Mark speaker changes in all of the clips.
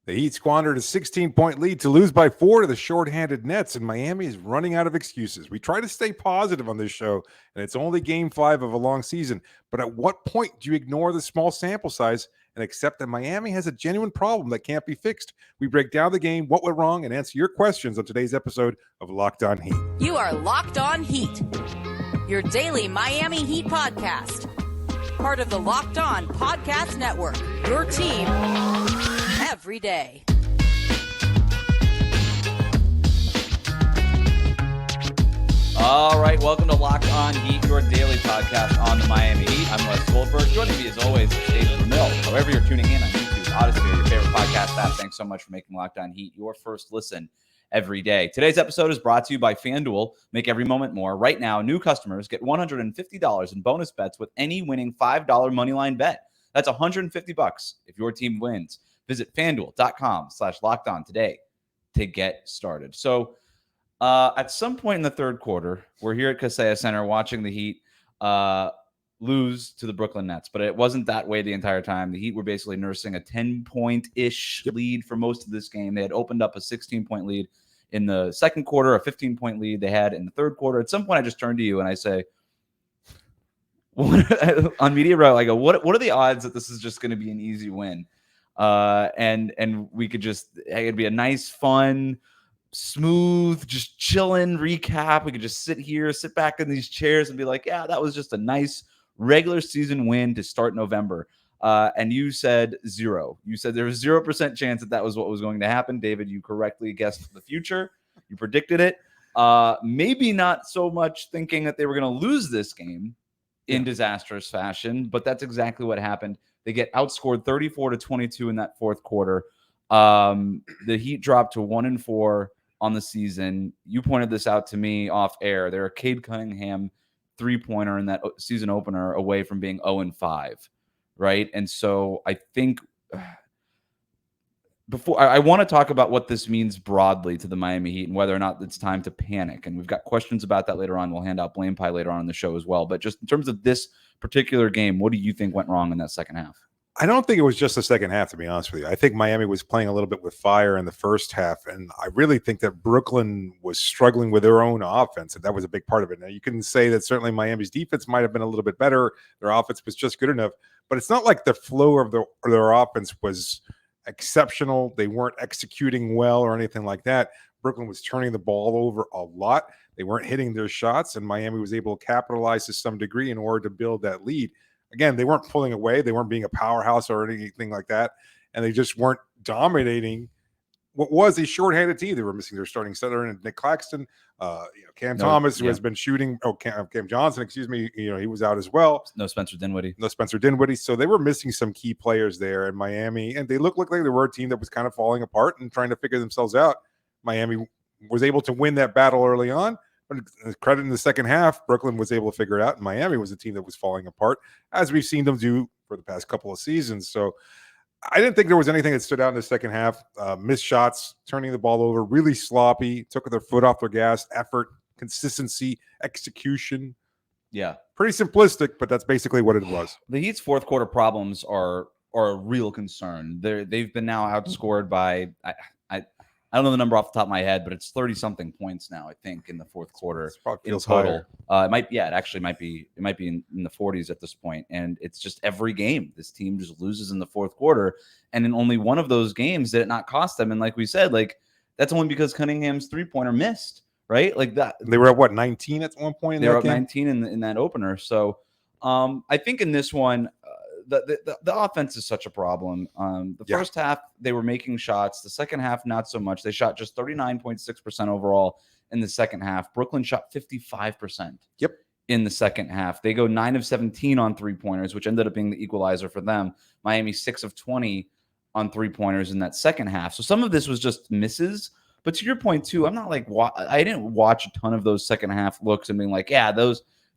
Speaker 1: The Heat squandered a 16-point lead to lose by 4 to the shorthanded Nets, and Miami is running out of excuses. We try to stay positive on this show, and it's only game 5 of a long season. But at what point do you ignore the small sample size and accept that Miami has a genuine problem that can't be fixed? We break down the game, what went wrong, and answer your questions on today's episode of Locked On Heat.
Speaker 2: You are Locked On Heat, your daily Miami Heat podcast. Part of the Locked On Podcast Network, your team every day.
Speaker 3: All right, welcome to Locked On Heat, your daily podcast on the Miami Heat. I'm Wes Goldberg. Joining me as always is Jase Ramil. However you're tuning in on YouTube, Odyssey, or your favorite podcast app, thanks so much for making Locked On Heat your first listen every day. Today's episode is brought to you by FanDuel. Make every moment more. Right now, new customers get $150 in bonus bets with any winning $5 moneyline bet. That's $150 if your team wins. Visit FanDuel.com/lockedon today to get started. So at some point in the third quarter, we're here at Kaseya Center watching the Heat lose to the Brooklyn Nets, but it wasn't that way the entire time. The Heat were basically nursing a 10-point-ish lead for most of this game. They had opened up a 16-point lead in the second quarter, a 15-point lead they had in the third quarter. At some point, I just turn to you and I say, on Media Row, I go, what are the odds that this is just going to be an easy win? And we could just, it'd be a nice, fun, smooth, just chilling recap. We could just sit back in these chairs and be like, yeah, that was just a nice regular season win to start November. And you said 0. You said there was 0% chance that was what was going to happen. David, you correctly guessed the future. You predicted it. Maybe not so much thinking that they were going to lose this game in disastrous fashion, but that's exactly what happened. They get outscored 34-22 in that fourth quarter. The Heat dropped to 1-4 on the season. You pointed this out to me off air. They're a Cade Cunningham three-pointer in that season opener away from being 0-5, right? And so I think before I want to talk about what this means broadly to the Miami Heat and whether or not it's time to panic. And we've got questions about that later on. We'll hand out blame pie later on in the show as well. But just in terms of this particular game, what do you think went wrong in that second half?
Speaker 1: I don't think it was just the second half, to be honest with you. I think Miami was playing a little bit with fire in the first half, and I really think that Brooklyn was struggling with their own offense, and that was a big part of it. Now, you can say that certainly Miami's defense might have been a little bit better. Their offense was just good enough, but it's not like the flow of their offense was exceptional. They weren't executing well or anything like that. Brooklyn was turning the ball over a lot. They weren't hitting their shots, and Miami was able to capitalize to some degree in order to build that lead. Again, they weren't pulling away. They weren't being a powerhouse or anything like that. And they just weren't dominating what was a shorthanded team. They were missing their starting center and Nick Claxton, Cam Thomas, who has been shooting. Cam Johnson, excuse me. He was out as well.
Speaker 3: No Spencer Dinwiddie.
Speaker 1: So they were missing some key players there in Miami. And they looked like they were a team that was kind of falling apart and trying to figure themselves out. Miami was able to win that battle early on. But credit in the second half, Brooklyn was able to figure it out, and Miami was a team that was falling apart, as we've seen them do for the past couple of seasons. So I didn't think there was anything that stood out in the second half. Missed shots, turning the ball over, really sloppy, took their foot off their gas, effort, consistency, execution.
Speaker 3: Yeah.
Speaker 1: Pretty simplistic, but that's basically what it was.
Speaker 3: The Heat's fourth quarter problems are a real concern. They've been now outscored by I don't know the number off the top of my head, but it's 30-something points now, I think, in the fourth quarter in total. It actually might be in the 40s at this point. And it's just every game this team just loses in the fourth quarter. And in only one of those games did it not cost them. And like we said, that's only because Cunningham's three-pointer missed, right? Like that.
Speaker 1: They were at what, 19 at one point?
Speaker 3: They were up 19 in that opener. So I think in this one, the offense is such a problem. The first half, they were making shots. The second half, not so much. They shot just 39.6% overall in the second half. Brooklyn shot 55% in the second half. They go 9 of 17 on three-pointers, which ended up being the equalizer for them. Miami 6 of 20 on three-pointers in that second half. So some of this was just misses. But to your point, too, I'm not I didn't watch a ton of those second half looks and being like,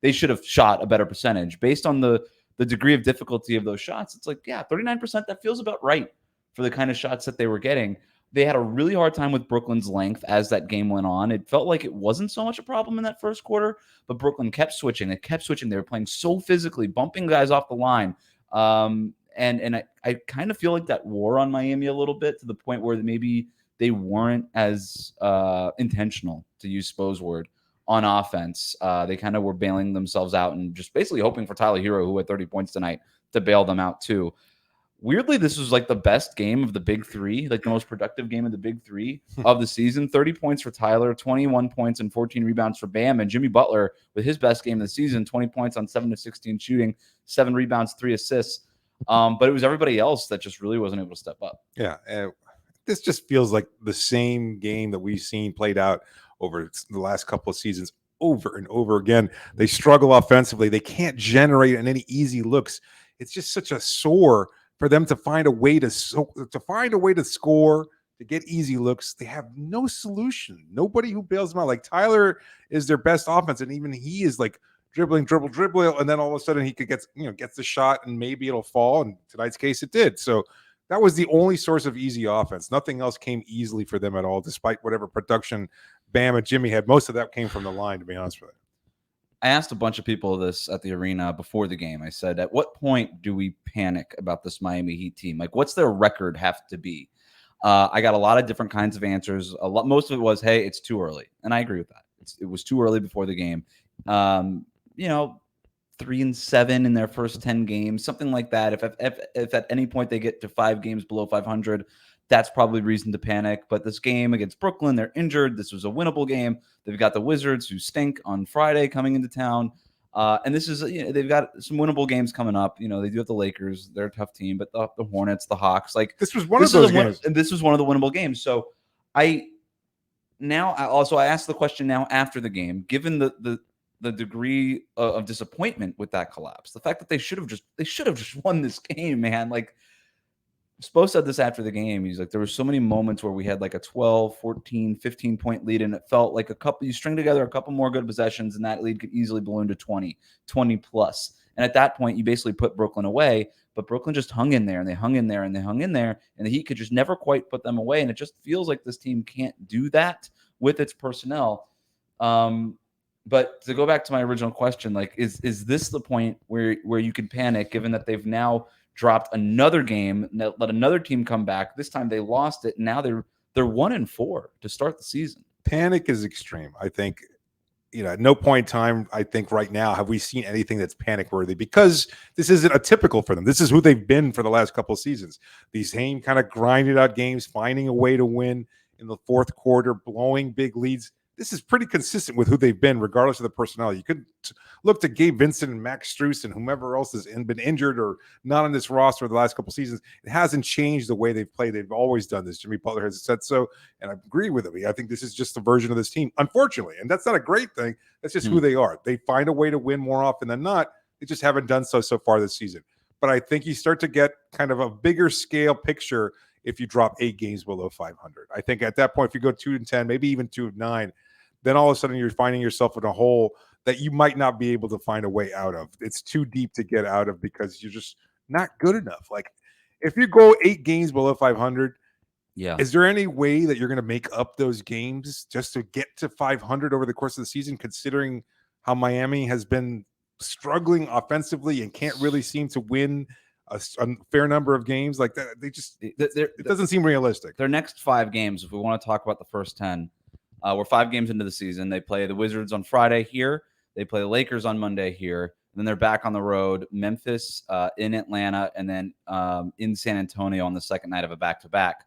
Speaker 3: they should have shot a better percentage. Based on the degree of difficulty of those shots, it's 39%, that feels about right for the kind of shots that they were getting. They had a really hard time with Brooklyn's length as that game went on. It felt like it wasn't so much a problem in that first quarter, but Brooklyn kept switching. They were playing so physically, bumping guys off the line. And I kind of feel like that wore on Miami a little bit, to the point where maybe they weren't as intentional, to use Spo's word, on offense. They kind of were bailing themselves out and just basically hoping for Tyler Hero, who had 30 points tonight, to bail them out too. Weirdly, this was like the best game of the big three, like the most productive game of the big three of the season. 30 points for Tyler, 21 points and 14 rebounds for Bam. And Jimmy Butler, with his best game of the season, 20 points on 7 of 16 shooting, 7 rebounds, 3 assists. But it was everybody else that just really wasn't able to step up.
Speaker 1: Yeah. This just feels like the same game that we've seen played out over the last couple of seasons over and over again. They struggle offensively. They can't generate any easy looks. It's just such a sore for them to find a way to score, to get easy looks. They have no solution. Nobody who bails them out. Like Tyler is their best offense, and even he is like dribbling, and then all of a sudden he gets the shot, and maybe it'll fall. In tonight's case, it did. So that was the only source of easy offense. Nothing else came easily for them at all, despite whatever production Bam and Jimmy had. Most of that came from the line, to be honest with you.
Speaker 3: I asked a bunch of people this at the arena before the game. I said, at what point do we panic about this Miami Heat team? Like, what's their record have to be? I got a lot of different kinds of answers. Most of it was, hey, it's too early. And I agree with that. It was too early before the game. 3-7 in their first 10 games, something like that. If at any point they get to 5 games below 500, that's probably reason to panic. But this game against Brooklyn, they're injured. This was a winnable game. They've got the Wizards, who stink, on Friday coming into town. And this is, they've got some winnable games coming up. They do have the Lakers. They're a tough team, but the Hornets, the Hawks, like
Speaker 1: this was one of those games.
Speaker 3: And this was one of the winnable games. So I asked the question now after the game, given the degree of disappointment with that collapse, the fact that they should have just won this game, man. Like, Spo said this after the game. He's like, there were so many moments where we had like a 12, 14, 15-point lead, and it felt like you string together a couple more good possessions, and that lead could easily balloon to 20 plus. And at that point, you basically put Brooklyn away, but Brooklyn just hung in there, and they hung in there, and they hung in there, and the Heat could just never quite put them away. And it just feels like this team can't do that with its personnel. But to go back to my original question, like, is this the point where you can panic, given that they've now dropped another game, let another team come back? This time they lost it, and now they're 1-4 to start the season.
Speaker 1: Panic is extreme. I think, at no point in time, I think right now, have we seen anything that's panic worthy, because this isn't atypical for them. This is who they've been for the last couple of seasons. These same kind of grinded out games, finding a way to win in the fourth quarter, blowing big leads. This is pretty consistent with who they've been, regardless of the personnel. You could look to Gabe Vincent and Max Strus and whomever else has been injured or not on this roster the last couple of seasons. It hasn't changed the way they've played. They've always done this. Jimmy Butler has said so, and I agree with him. I think this is just a version of this team, unfortunately, and that's not a great thing. That's just who they are. They find a way to win more often than not. They just haven't done so far this season. But I think you start to get kind of a bigger scale picture if you drop 8 games below 500. I think at that point, if you go 2-10, maybe even 2-9, then all of a sudden you're finding yourself in a hole that you might not be able to find a way out of. It's too deep to get out of because you're just not good enough. Like, if you go 8 games below 500, is there any way that you're going to make up those games just to get to 500 over the course of the season, considering how Miami has been struggling offensively and can't really seem to win a fair number of games like that? It doesn't seem realistic.
Speaker 3: Their next 5 games, if we want to talk about the first 10, we're 5 games into the season. They play the Wizards on Friday here. They play the Lakers on Monday here. And then they're back on the road, Memphis, in Atlanta, and then in San Antonio on the second night of a back-to-back.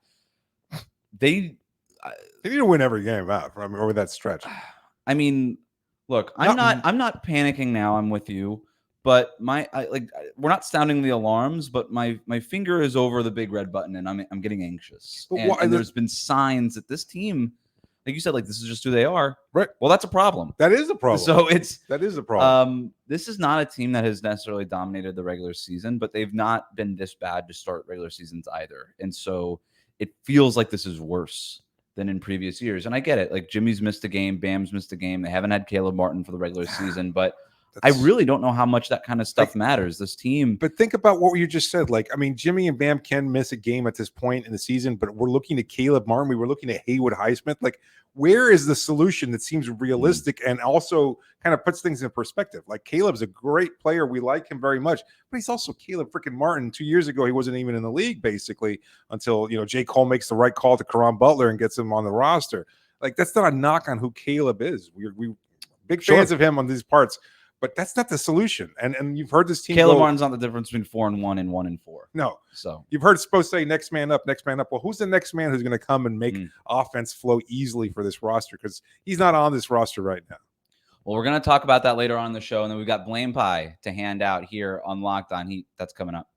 Speaker 3: They
Speaker 1: need to win every game out over that stretch.
Speaker 3: I mean, look, I'm not panicking now. I'm with you. But we're not sounding the alarms, but my finger is over the big red button, and I'm getting anxious. And there's been signs that this team, like you said, like, this is just who they are.
Speaker 1: Right.
Speaker 3: Well, that's a problem.
Speaker 1: That is a problem.
Speaker 3: So
Speaker 1: that is a problem.
Speaker 3: This is not a team that has necessarily dominated the regular season, but they've not been this bad to start regular seasons either. And so it feels like this is worse than in previous years. And I get it. Like, Jimmy's missed a game, Bam's missed a game. They haven't had Caleb Martin for the regular season, but I really don't know how much that kind of stuff matters. This team.
Speaker 1: But think about what you just said. Like, I mean, Jimmy and Bam can miss a game at this point in the season, but we're looking at Caleb Martin. We were looking at Haywood Highsmith. Like, where is the solution that seems realistic and also kind of puts things in perspective? Like, Caleb's a great player. We like him very much, but he's also Caleb freaking Martin. 2 years ago, he wasn't even in the league, basically, until, J. Cole makes the right call to Karan Butler and gets him on the roster. Like, that's not a knock on who Caleb is. We big fans of him on these parts. But that's not the solution. And you've heard this team.
Speaker 3: Caleb Martin's not the difference between 4-1 and 1-4.
Speaker 1: No.
Speaker 3: So
Speaker 1: you've heard Spo say next man up, next man up. Well, who's the next man who's going to come and make offense flow easily for this roster? Because he's not on this roster right now.
Speaker 3: Well, we're going to talk about that later on in the show. And then we've got Blame Pie to hand out here on Locked On Heat. That's coming up.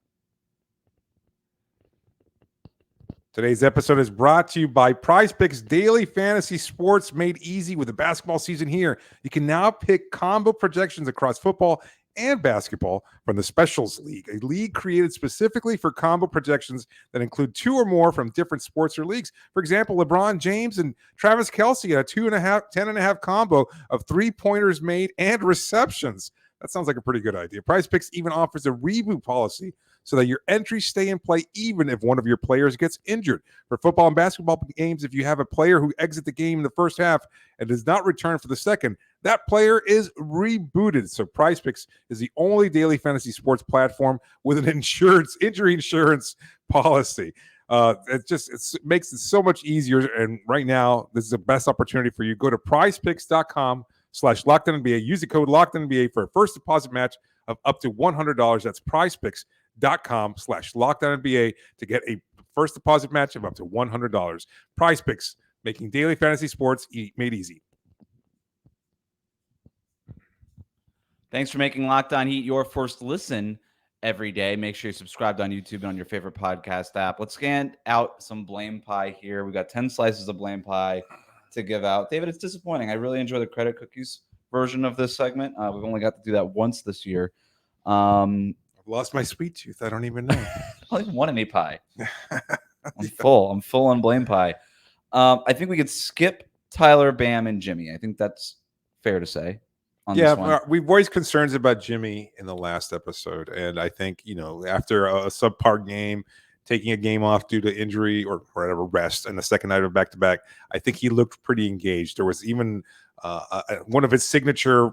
Speaker 1: Today's episode is brought to you by PrizePicks Daily Fantasy Sports, made easy with the basketball season here. You can now pick combo projections across football and basketball from the Specials League, a league created specifically for combo projections that include 2 or more from different sports or leagues. For example, LeBron James and Travis Kelce, a 10.5 combo of 3-pointers made and receptions. That sounds like a pretty good idea. PrizePicks even offers a reboot policy so that your entries stay in play even if one of your players gets injured. For football and basketball games, if you have a player who exits the game in the first half and does not return for the second, that player is rebooted. So PrizePicks is the only daily fantasy sports platform with an injury insurance policy. It makes it so much easier. And right now, this is the best opportunity for you. Go to prizepicks.com/LockedOnNBA. Use the code LockedOnNBA for a first deposit match of up to $100. That's prizepicks.com/LockedOnNBA to get a first deposit match of up to $100. PrizePicks, making daily fantasy sports made easy.
Speaker 3: Thanks for making Locked On Heat your first listen every day. Make sure you're subscribed on YouTube and on your favorite podcast app. Let's scan out some Blame Pie here. We got 10 slices of Blame Pie to give out. David, it's disappointing. I really enjoy the credit cookies version of this segment. We've only got to do that once this year.
Speaker 1: I've lost my sweet tooth. I don't even know.
Speaker 3: I don't even want any pie. I'm full. I'm full on Blame Pie. I think we could skip Tyler, Bam, and Jimmy. I think that's fair to say. This one.
Speaker 1: We voiced concerns about Jimmy in the last episode. And I think, after a subpar game, taking a game off due to injury or whatever, rest, and the second night of back-to-back, I think he looked pretty engaged. There was even one of his signature,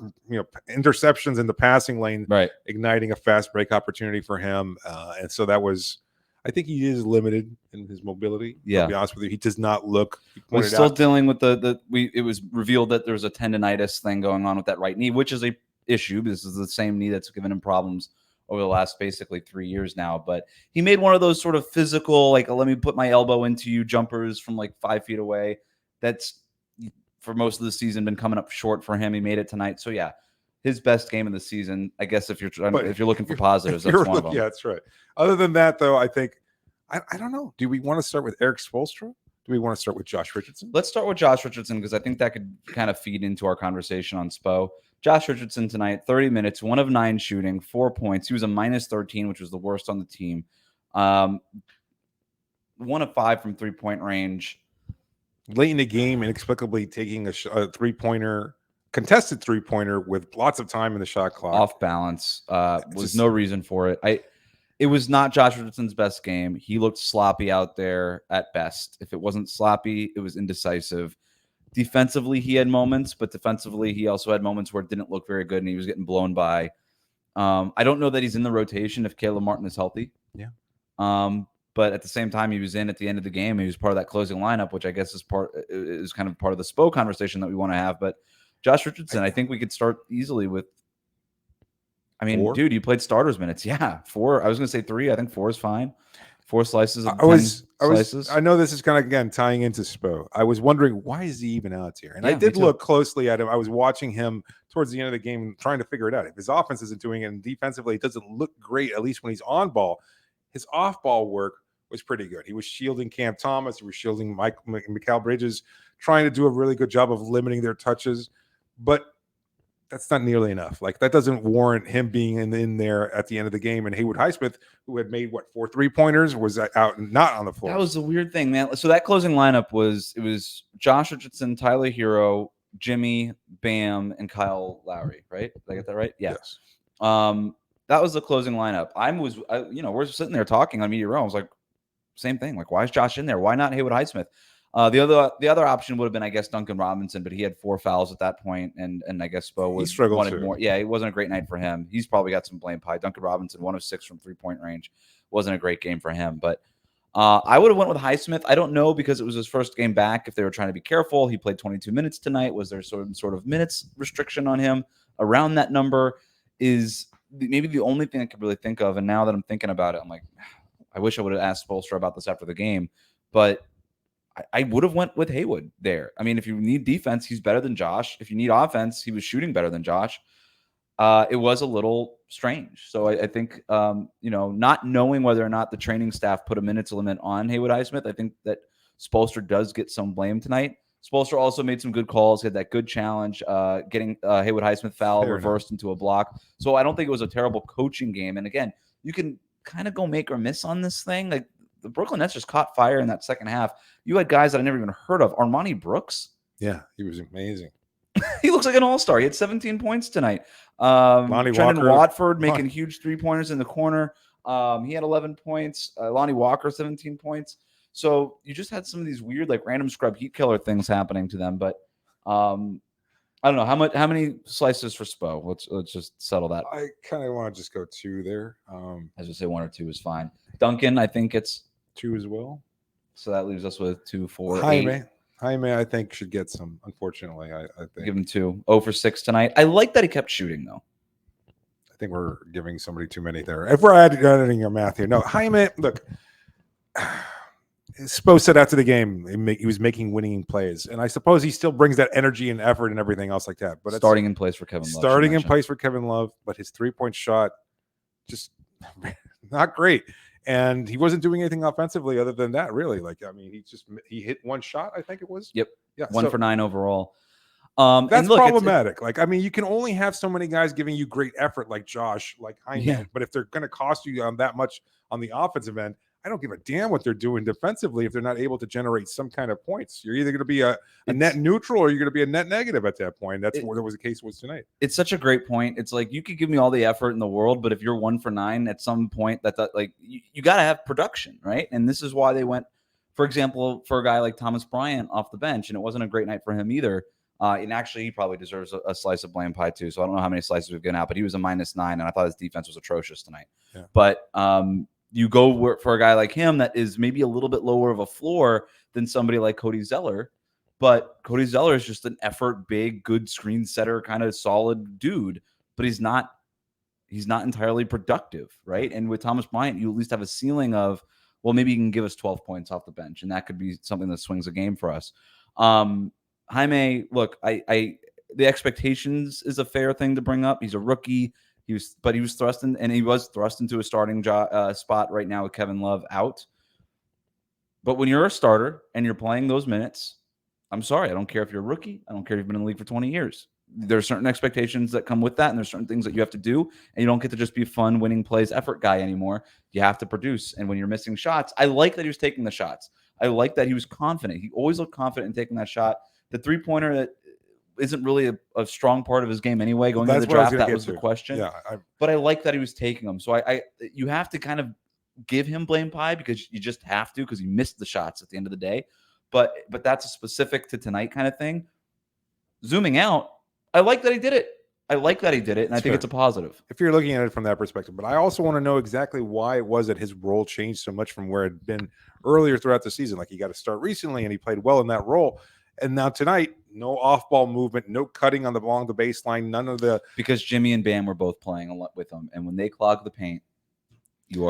Speaker 1: interceptions in the passing lane, igniting a fast break opportunity for him. And so that was, I think he is limited in his mobility.
Speaker 3: Yeah.
Speaker 1: To be honest with you, he does not look.
Speaker 3: We're still dealing with it was revealed that there's a tendonitis thing going on with that right knee, which is a issue. This is the same knee that's given him problems over the last basically 3 years now. But he made one of those sort of physical, like, let me put my elbow into you jumpers from like 5 feet away. That's for most of the season been coming up short for him. He made it tonight. So yeah, his best game of the season, I guess, if you're looking for positives, that's one of them.
Speaker 1: Yeah, that's right. Other than that, though, I think, I don't know. Do we want to start with Eric Spoelstra? Do we want to start with Josh Richardson?
Speaker 3: Let's start with Josh Richardson because I think that could kind of feed into our conversation on Spo. Josh Richardson tonight, 30 minutes, 1 of 9 shooting, 4 points. He was a -13, which was the worst on the team. 1 of 5 from 3-point range.
Speaker 1: Late in the game, inexplicably taking a 3-pointer, contested 3-pointer with lots of time in the shot clock.
Speaker 3: Off balance. Was no reason for it. It was not Josh Richardson's best game. He looked sloppy out there at best. If it wasn't sloppy, it was indecisive. Defensively, he had moments, but defensively, he also had moments where it didn't look very good and he was getting blown by. I don't know that he's in the rotation if Caleb Martin is healthy.
Speaker 1: Yeah.
Speaker 3: But at the same time, he was in at the end of the game. He was part of that closing lineup, which I guess is kind of part of the Spo conversation that we want to have. But Josh Richardson, I think we could start easily with. I mean,
Speaker 1: 4?
Speaker 3: Dude, you played starters minutes. Yeah, 4. I was going to say 3. I think 4 is fine. 4 slices of slices.
Speaker 1: I know this is kind of, again, tying into Spo. I was wondering, why is he even out here? And I did look closely at him. I was watching him towards the end of the game, trying to figure it out. If his offense isn't doing it and defensively, it doesn't look great, at least when he's on ball. His off-ball work was pretty good. He was shielding Cam Thomas. He was shielding Mikal Bridges, trying to do a really good job of limiting their touches. But that's not nearly enough. Like, that doesn't warrant him being in there at the end of the game. And Haywood Highsmith, who had made 4 3-pointers, was out and not on the floor.
Speaker 3: That was the weird thing, man. So that closing lineup was Josh Richardson, Tyler Hero, Jimmy, Bam, and Kyle Lowry, right? Did I get that right? Yeah.
Speaker 1: Yes.
Speaker 3: That was the closing lineup. We're sitting there talking on Media Row. I was like, same thing. Like, why is Josh in there? Why not Haywood Highsmith? The other option would have been, I guess, Duncan Robinson, but he had 4 fouls at that point, and I guess Spo wanted
Speaker 1: too.
Speaker 3: more. Yeah, it wasn't a great night for him. He's probably got some blame pie. Duncan Robinson, 1 of 6 from 3-point range, wasn't a great game for him. But I would have went with Highsmith. I don't know, because it was his first game back, if they were trying to be careful. He played 22 minutes tonight. Was there sort of minutes restriction on him around that number? Is maybe the only thing I could really think of. And now that I'm thinking about it, I'm like, I wish I would have asked Spoelstra about this after the game, but I would have went with Haywood there. I mean, if you need defense, he's better than Josh. If you need offense, he was shooting better than Josh. It was a little strange. So I think, not knowing whether or not the training staff put a minutes limit on Haywood Highsmith, I think that Spoelstra does get some blame tonight. Spoelstra also made some good calls. He had that good challenge, getting Haywood Highsmith foul reversed into a block. So I don't think it was a terrible coaching game. And again, you can kind of go make or miss on this thing. Like, the Brooklyn Nets just caught fire in that second half. You had guys that I never even heard of. Armani Brooks.
Speaker 1: Yeah, he was amazing.
Speaker 3: He looks like an all-star. He had 17 points tonight. Trendon Watford making huge three-pointers in the corner. He had 11 points. Lonnie Walker, 17 points. So you just had some of these weird, like, random scrub heat killer things happening to them. But I don't know how many slices for Spo. Let's just settle that.
Speaker 1: I kind of want to just go 2 there.
Speaker 3: As we say, 1 or 2 is fine. Duncan, I think it's
Speaker 1: 2 as well.
Speaker 3: So that leaves us with 2, 4, 8.
Speaker 1: Jaime, I think, should get some. Unfortunately, I think
Speaker 3: give him 2. 0 for 6 tonight. I like that he kept shooting, though.
Speaker 1: I think we're giving somebody too many there. If we're editing your math here, no, Jaime. Look, Spo said after the game he was making winning plays, and I suppose he still brings that energy and effort and everything else like that. But
Speaker 3: starting in place for Kevin
Speaker 1: Love, but his 3-point shot just not great. And he wasn't doing anything offensively other than that, really. Like, I mean, he hit 1 shot, I think it was.
Speaker 3: Yep.
Speaker 1: Yeah.
Speaker 3: 1 for 9 overall.
Speaker 1: That's problematic. Like, I mean, you can only have so many guys giving you great effort, like Josh, like Jaime. Yeah. But if they're going to cost you that much on the offensive end, I don't give a damn what they're doing defensively if they're not able to generate some kind of points. You're either going to be a net neutral or you're going to be a net negative at that point. That's what the case was tonight.
Speaker 3: It's such a great point. It's like, you could give me all the effort in the world, but if you're 1 for 9 at some point, you got to have production, right? And this is why they went, for example, for a guy like Thomas Bryant off the bench, and it wasn't a great night for him either. And actually, he probably deserves a slice of blame pie too. So I don't know how many slices we've given out, but he was a -9, and I thought his defense was atrocious tonight. Yeah. But you go for a guy like him that is maybe a little bit lower of a floor than somebody like Cody Zeller. But Cody Zeller is just an effort, big, good screen setter, kind of solid dude. But he's not entirely productive, right? And with Thomas Bryant, you at least have a ceiling of, well, maybe he can give us 12 points off the bench, and that could be something that swings a game for us. Jaime, look, the expectations is a fair thing to bring up. He's a rookie. He was thrust in, and he was thrust into a starting spot right now with Kevin Love out. But when you're a starter and you're playing those minutes, I'm sorry, I don't care if you're a rookie. I don't care if you've been in the league for 20 years. There are certain expectations that come with that, and there's certain things that you have to do, and you don't get to just be a fun, winning plays, effort guy anymore. You have to produce, and when you're missing shots, I like that he was taking the shots. I like that he was confident. He always looked confident in taking that shot. The three-pointer that isn't really a strong part of his game anyway. Going into the draft, that was the question. Yeah, but I like that he was taking them. So you have to kind of give him blame pie because you just have to, because he missed the shots at the end of the day. But that's a specific to tonight kind of thing. Zooming out, I like that he did it. And I think it's a positive.
Speaker 1: If you're looking at it from that perspective. But I also want to know exactly why it was that his role changed so much from where it had been earlier throughout the season. Like, he got to start recently, and he played well in that role. And now tonight, no off-ball movement, no cutting along the baseline, none of the...
Speaker 3: Because Jimmy and Bam were both playing a lot with him. And when they clog the paint, you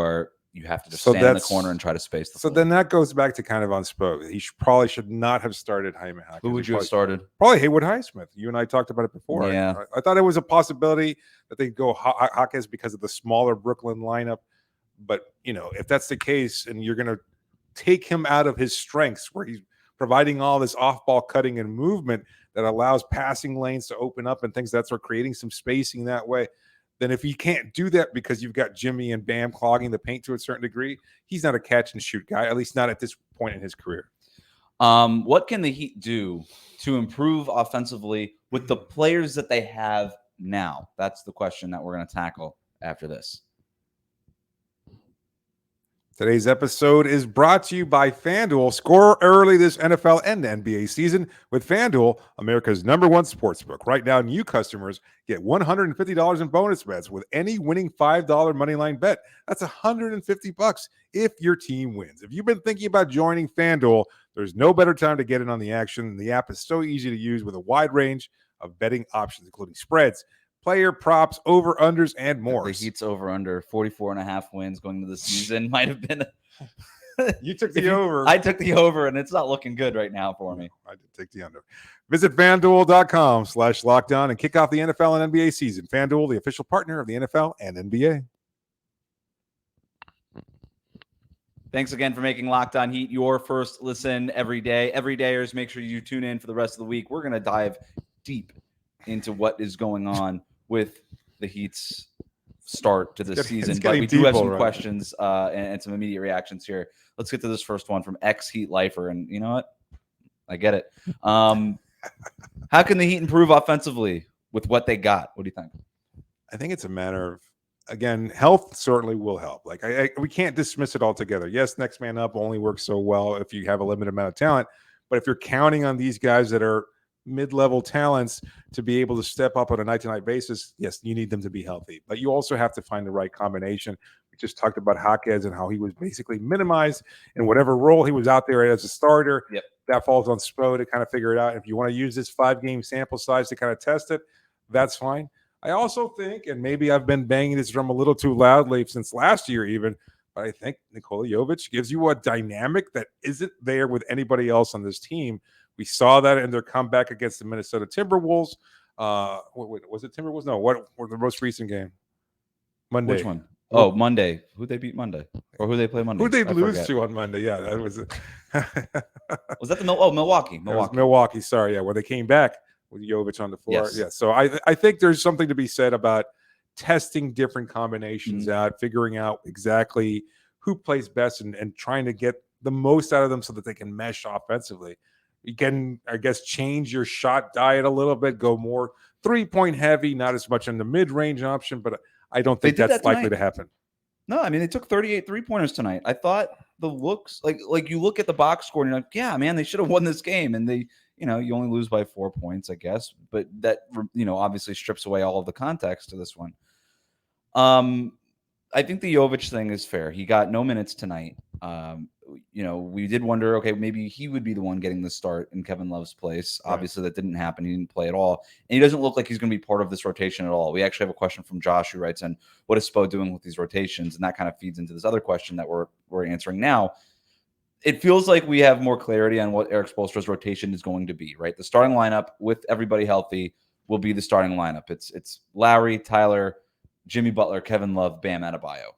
Speaker 3: have to just stand in the corner and try to space the floor.
Speaker 1: Then that goes back to kind of on Spo. He probably should not have started Jaime Jaquez.
Speaker 3: Who would you have started?
Speaker 1: Probably Haywood Highsmith. You and I talked about it before.
Speaker 3: Yeah.
Speaker 1: I thought it was a possibility that they'd go Jaquez because of the smaller Brooklyn lineup. But, if that's the case and you're going to take him out of his strengths where he's providing all this off-ball cutting and movement that allows passing lanes to open up and things that are creating some spacing that way, then if you can't do that because you've got Jimmy and Bam clogging the paint to a certain degree, he's not a catch-and-shoot guy, at least not at this point in his career.
Speaker 3: What can the Heat do to improve offensively with the players that they have now? That's the question that we're going to tackle after this.
Speaker 1: Today's episode is brought to you by FanDuel. Score early this NFL and NBA season with FanDuel, America's #1 sportsbook. Right now, new customers get $150 in bonus bets with any winning $5 moneyline bet. That's $150 if your team wins. If you've been thinking about joining FanDuel, there's no better time to get in on the action. The app is so easy to use with a wide range of betting options, including spreads, player props, over-unders, and more.
Speaker 3: The Heat's over-under 44.5 wins going into the season might have been.
Speaker 1: You took the over.
Speaker 3: I took the over, and it's not looking good right now for me.
Speaker 1: I did take the under. Visit FanDuel.com/LockedOn and kick off the NFL and NBA season. FanDuel, the official partner of the NFL and NBA.
Speaker 3: Thanks again for making Locked On Heat your first listen every day. Everydayers, make sure you tune in for the rest of the week. We're going to dive deep into what is going on with the Heat's start to the season. But we do have some questions and some immediate reactions here. Let's get to this first one from ex-Heat lifer. And you know what? I get it. How can the Heat improve offensively with what they got? What do you think?
Speaker 1: I think it's a matter of, again, health certainly will help. Like we can't dismiss it altogether. Yes, next man up only works so well if you have a limited amount of talent. But if you're counting on these guys that are mid-level talents to be able to step up on a night-to-night basis, yes, you need them to be healthy. But you also have to find the right combination. We just talked about Jaquez and how he was basically minimized in whatever role he was out there as a starter.
Speaker 3: Yep.
Speaker 1: That falls on Spo to kind of figure it out. If you want to use this 5-game sample size to kind of test it, that's fine. I also think, and maybe I've been banging this drum a little too loudly since last year even, but I think Nikola Jovic gives you a dynamic that isn't there with anybody else on this team. We saw that in their comeback against the Minnesota Timberwolves. Was it Timberwolves? No, what were the most recent game? Monday.
Speaker 3: Which one? Oh, Monday. Who'd they beat Monday? Or who'd they play Monday?
Speaker 1: Who'd they lose to on Monday? Yeah, that was it.
Speaker 3: Was that Milwaukee?
Speaker 1: Milwaukee, sorry. Yeah, where they came back with Jovic on the floor.
Speaker 3: Yes.
Speaker 1: Yeah, so I think there's something to be said about testing different combinations out, figuring out exactly who plays best and trying to get the most out of them so that they can mesh offensively. You can, I guess, change your shot diet a little bit, go more 3-point heavy, not as much in the mid-range option, but I don't think that's likely to happen.
Speaker 3: No, I mean, they took 38 3-pointers tonight. I thought the looks, like you look at the box score and you're like, yeah, man, they should have won this game. And they, you only lose by 4 points, I guess. But that, obviously strips away all of the context to this one. I think the Jovic thing is fair. He got no minutes tonight. We did wonder, okay, maybe he would be the one getting the start in Kevin Love's place. Right. Obviously, that didn't happen. He didn't play at all. And he doesn't look like he's going to be part of this rotation at all. We actually have a question from Josh who writes in, what is Spo doing with these rotations? And that kind of feeds into this other question that we're answering now. It feels like we have more clarity on what Eric Spoelstra's rotation is going to be, right? The starting lineup with everybody healthy will be the starting lineup. It's Lowry, Tyler, Jimmy Butler, Kevin Love, Bam Adebayo.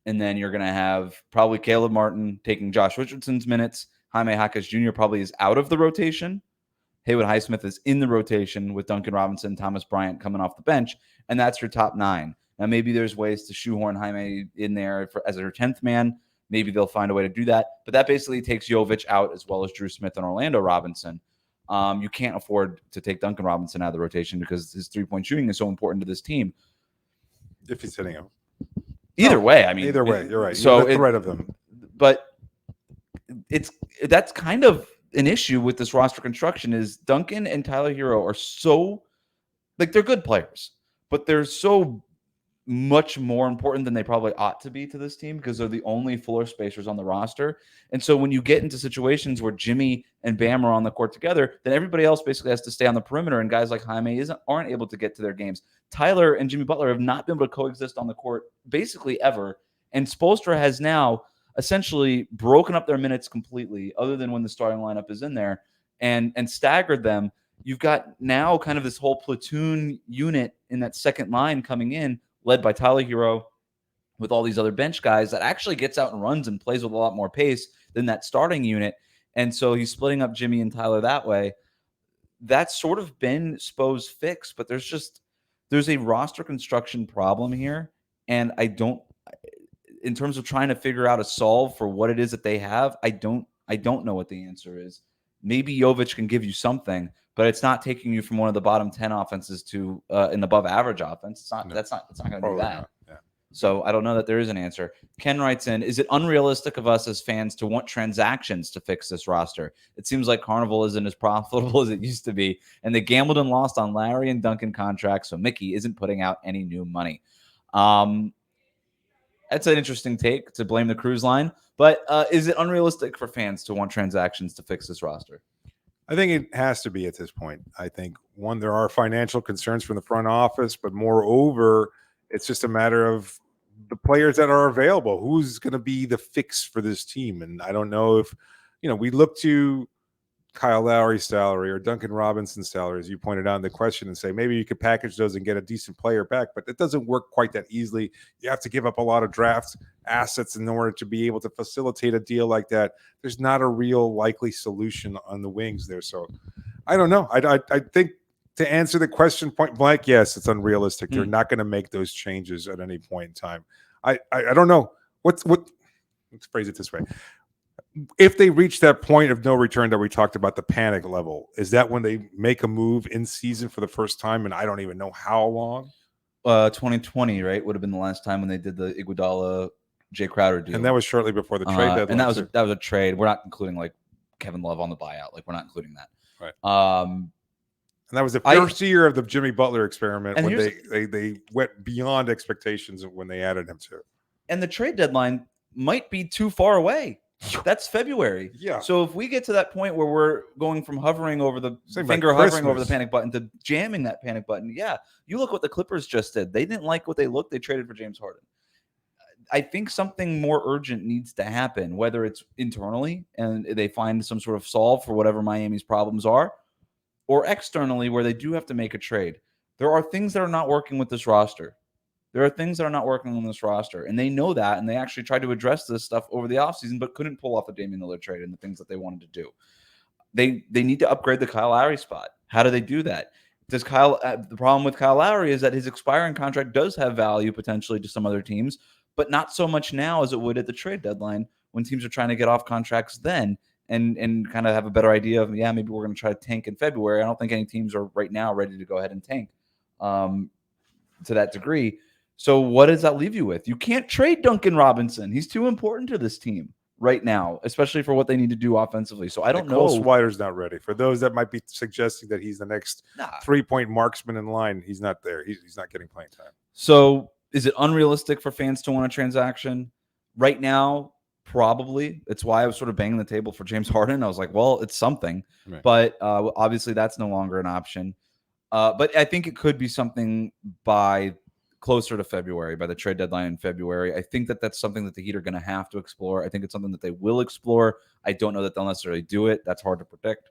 Speaker 3: And then you're going to have probably Caleb Martin taking Josh Richardson's minutes. Jaime Jaquez Jr. probably is out of the rotation. Haywood Highsmith is in the rotation with Duncan Robinson, Thomas Bryant coming off the bench. And that's your top 9. Now, maybe there's ways to shoehorn Jaime in there as their 10th man. Maybe they'll find a way to do that. But that basically takes Jovic out as well as Drew Smith and Orlando Robinson. You can't afford to take Duncan Robinson out of the rotation because his 3-point shooting is so important to this team.
Speaker 1: If he's hitting him.
Speaker 3: Either way, I mean,
Speaker 1: either way, you're right.
Speaker 3: So
Speaker 1: the threat of them,
Speaker 3: but that's kind of an issue with this roster construction. Is Duncan and Tyler Hero are so they're good players, but they're so much more important than they probably ought to be to this team because they're the only floor spacers on the roster. And so when you get into situations where Jimmy and Bam are on the court together, then everybody else basically has to stay on the perimeter, and guys like Jaime aren't able to get to their games. Tyler and Jimmy Butler have not been able to coexist on the court basically ever, and Spoelstra has now essentially broken up their minutes completely other than when the starting lineup is in there and staggered them. You've got now kind of this whole platoon unit in that second line coming in, led by Tyler Hero, with all these other bench guys that actually gets out and runs and plays with a lot more pace than that starting unit. And so he's splitting up Jimmy and Tyler that way. That's sort of been Spo's fix, but there's a roster construction problem here. And in terms of trying to figure out a solve for what it is that they have, I don't know what the answer is. maybe Jovic can give you something, but it's not taking you from one of the bottom 10 offenses to an above average offense. It's not.
Speaker 1: No.
Speaker 3: It's not going to do that.
Speaker 1: Not. Yeah.
Speaker 3: So I don't know that there is an answer. Ken writes in, is it unrealistic of us as fans to want transactions to fix this roster? It seems like Carnival isn't as profitable as it used to be, and they gambled and lost on Larry and Duncan contracts, so Mickey isn't putting out any new money. That's an interesting take to blame the cruise line, but is it unrealistic for fans to want transactions to fix this roster?
Speaker 1: I think it has to be at this point. I think, one, there are financial concerns from the front office, but moreover, it's just a matter of the players that are available. Who's going to be the fix for this team? And I don't know if, we look to Kyle Lowry's salary or Duncan Robinson's salary, as you pointed out in the question, and say maybe you could package those and get a decent player back, but it doesn't work quite that easily. You have to give up a lot of draft assets in order to be able to facilitate a deal like that. There's not a real likely solution on the wings there. So I don't know. I think, to answer the question point blank, yes, it's unrealistic. They're not going to make those changes at any point in time. I don't know. Let's phrase it this way. If they reach that point of no return that we talked about, the panic level, is that when they make a move in season for the first time? And I don't even know how long.
Speaker 3: 2020, right, would have been the last time when they did the Iguodala Jay Crowder deal,
Speaker 1: and that was shortly before the trade deadline.
Speaker 3: And that was a trade. We're not including like Kevin Love on the buyout. Like, we're not including that.
Speaker 1: Right. And that was the first year of the Jimmy Butler experiment when they went beyond expectations when they added him to it.
Speaker 3: And the trade deadline might be too far away. That's February.
Speaker 1: Yeah.
Speaker 3: So if we get to that point where we're going from hovering over the hovering over the panic button to jamming that panic button, yeah. You look what the Clippers just did. They didn't like what they looked. They traded for James Harden. I think something more urgent needs to happen, whether it's internally and they find some sort of solve for whatever Miami's problems are, or externally where they do have to make a trade. There are things that are not working with this roster. And they know that, and they actually tried to address this stuff over the offseason, but couldn't pull off a Damian Lillard trade and the things that they wanted to do. They need to upgrade the Kyle Lowry spot. How do they do that? The problem with Kyle Lowry is that his expiring contract does have value potentially to some other teams, but not so much now as it would at the trade deadline when teams are trying to get off contracts then. And kind of have a better idea of, maybe we're going to try to tank in February. I don't think any teams are right now ready to go ahead and tank to that degree. So what does that leave you with? You can't trade Duncan Robinson. He's too important to this team right now, especially for what they need to do offensively. So I don't know.
Speaker 1: Cole Swider's not ready. For those that might be suggesting that he's the next 3-point marksman in line, he's not there. He's not getting playing time.
Speaker 3: So is it unrealistic for fans to want a transaction right now? Probably. It's why I was sort of banging the table for James Harden. I was like, well, it's something, right. But obviously that's no longer an option. But I think it could be something by closer to February, by the trade deadline in February. I think that that's something that the Heat are going to have to explore. I think it's something that they will explore. I don't know that they'll necessarily do it. That's hard to predict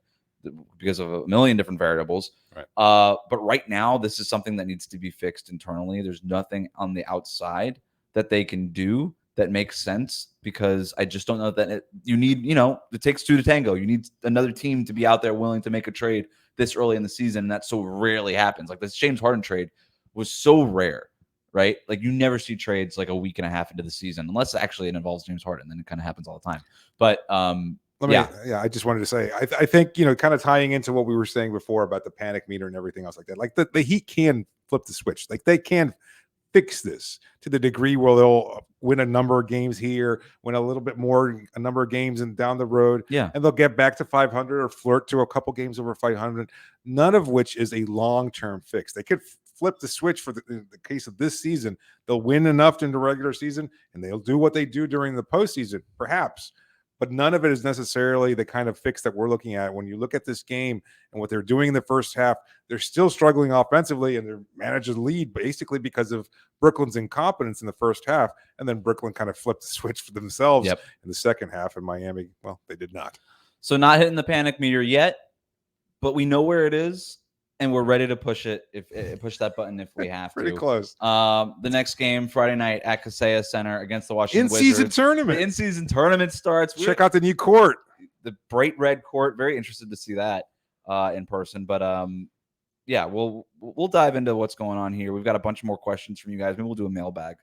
Speaker 3: because of a million different variables.
Speaker 1: Right.
Speaker 3: But right now, this is something that needs to be fixed internally. There's nothing on the outside that they can do that makes sense, because I just don't know that you need, it takes two to tango. You need another team to be out there willing to make a trade this early in the season. And that so rarely happens. Like this James Harden trade was so rare, right? Like you never see trades like a week and a half into the season, unless actually it involves James Harden. Then it kind of happens all the time. But
Speaker 1: I just wanted to say, I think, kind of tying into what we were saying before about the panic meter and everything else like that, like the Heat can flip the switch. Like they can fix this to the degree where they'll win a number of games here, win a little bit more, a number of games and down the road.
Speaker 3: Yeah.
Speaker 1: And they'll get back to 500 or flirt to a couple games over 500, none of which is a long-term fix. They could flip the switch for in the case of this season. They'll win enough in the regular season and they'll do what they do during the postseason, perhaps. But none of it is necessarily the kind of fix that we're looking at. When you look at this game and what they're doing in the first half, they're still struggling offensively and they're managing to lead basically because of Brooklyn's incompetence in the first half. And then Brooklyn kind of flipped the switch for themselves in the second half. And Miami, well, they did not.
Speaker 3: So not hitting the panic meter yet, but we know where it is. And we're ready to push it, push that button if we have
Speaker 1: Pretty
Speaker 3: to.
Speaker 1: Close.
Speaker 3: The next game, Friday night at Kaseya Center against the Washington Wizards.
Speaker 1: In-season tournament.
Speaker 3: The in-season tournament starts.
Speaker 1: Check out the new court.
Speaker 3: The bright red court. Very interested to see that in person. But, we'll dive into what's going on here. We've got a bunch more questions from you guys. Maybe we'll do a mailbag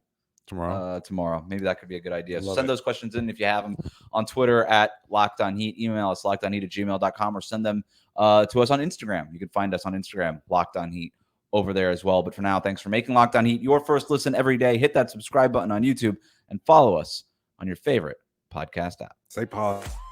Speaker 3: tomorrow. Maybe that could be a good idea. So
Speaker 1: Love
Speaker 3: send
Speaker 1: it.
Speaker 3: those questions in if you have them on Twitter at LockedOnHeat. Email us lockedonheat@gmail.com, or send them to us on Instagram. You can find us on Instagram, LockedOnHeat, over there as well. But for now, thanks for making Locked On Heat your first listen every day. Hit that subscribe button on YouTube and follow us on your favorite podcast app.
Speaker 1: Say pause.